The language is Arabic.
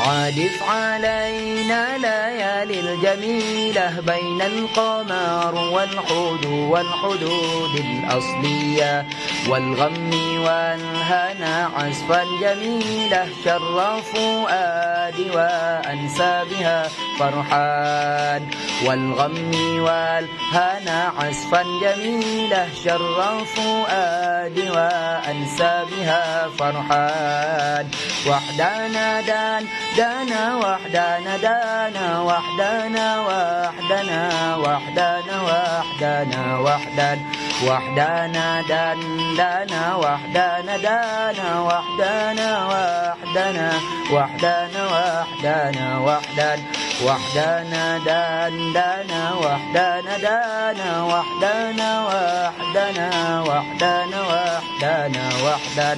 عادف علينا ليالي الجميلة بين القمر والحدود الأصلية والغم والهنا عزفا جميلة شر فؤادي وأنسى بها فرحان والغم والهنا عزفا جميلة شر فؤادي وأنسى بها فرحان وحدنا دانا وحدنا دانا وحدنا وحدنا وحدنا وحدنا وحدنا دانا وحدنا دانا وحدنا وحدنا دانا وحدنا